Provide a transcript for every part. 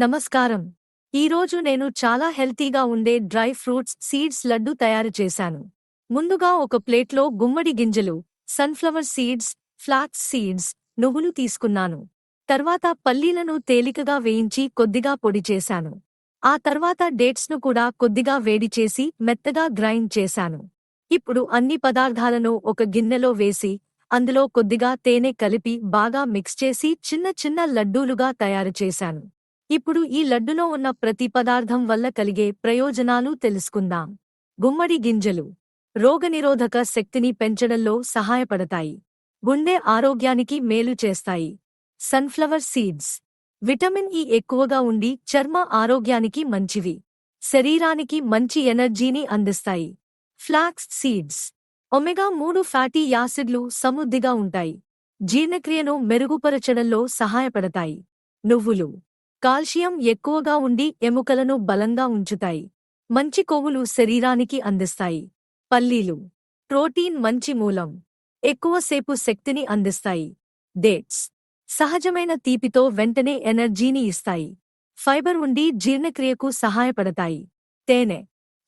నమస్కారం. ఈరోజు నేను చాలా హెల్తీగా ఉండే డ్రై ఫ్రూట్స్ సీడ్స్ లడ్డు తయారు చేశాను. ముందుగా ఒక ప్లేట్లో గుమ్మడి గింజలు, సన్ఫ్లవర్ సీడ్స్, ఫ్లాక్స్ సీడ్స్, నువ్వులు తీసుకున్నాను. తర్వాత పల్లీలను తేలికగా వేయించి కొద్దిగా పొడి చేశాను. ఆ తర్వాత డేట్స్ను కూడా కొద్దిగా వేడి చేసి మెత్తగా గ్రైండ్ చేశాను. ఇప్పుడు అన్ని పదార్థాలను ఒక గిన్నెలో వేసి, అందులో కొద్దిగా తేనె కలిపి బాగా మిక్స్ చేసి చిన్న చిన్న లడ్డూలుగా తయారు చేశాను. ఇప్పుడు ఈ లడ్డులో ఉన్న ప్రతి పదార్థం వల్ల కలిగే ప్రయోజనాలు తెలుసుకుందాం. గుమ్మడి గింజలు రోగనిరోధక శక్తిని పెంచడంలో సహాయపడతాయి. గుండె ఆరోగ్యానికి మేలు చేస్తాయి. సన్ఫ్లవర్ సీడ్స్ విటమిన్ ఇ ఎక్కువగా ఉండి చర్మ ఆరోగ్యానికి మంచివి. శరీరానికి మంచి ఎనర్జీని అందిస్తాయి. ఫ్లాక్స్ సీడ్స్ ఒమెగా-3 ఫ్యాటీ యాసిడ్లు సమృద్ధిగా ఉంటాయి. జీర్ణక్రియను మెరుగుపరచడంలో సహాయపడతాయి. నువ్వులు కాల్షియం ఎక్కువగా ఉండి ఎముకలను బలంగా ఉంచుతాయి. మంచి కొవ్వులు శరీరానికి అందిస్తాయి. పల్లీలు ప్రోటీన్ మంచి మూలం. ఎక్కువసేపు శక్తిని అందిస్తాయి. డేట్స్ సహజమైన తీపితో వెంటనే ఎనర్జీని ఇస్తాయి. ఫైబర్ ఉండి జీర్ణక్రియకు సహాయపడతాయి. తేనె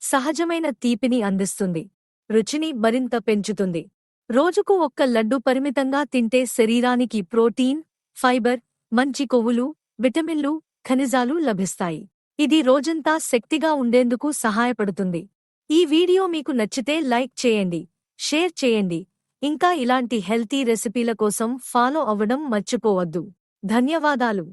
సహజమైన తీపిని అందిస్తుంది. రుచిని మరింత పెంచుతుంది. రోజుకు ఒక్క లడ్డు పరిమితంగా తింటే శరీరానికి ప్రోటీన్, ఫైబర్, మంచి కొవ్వులు, విటమిన్లు, ఖనిజాలు లభిస్తాయి. ఇది రోజంతా శక్తిగా ఉండేందుకు సహాయపడుతుంది. ఈ వీడియో మీకు నచ్చితే లైక్ చేయండి, షేర్ చేయండి. ఇంకా ఇలాంటి హెల్తీ రెసిపీల కోసం ఫాలో అవ్వడం మర్చిపోవద్దు. ధన్యవాదాలు.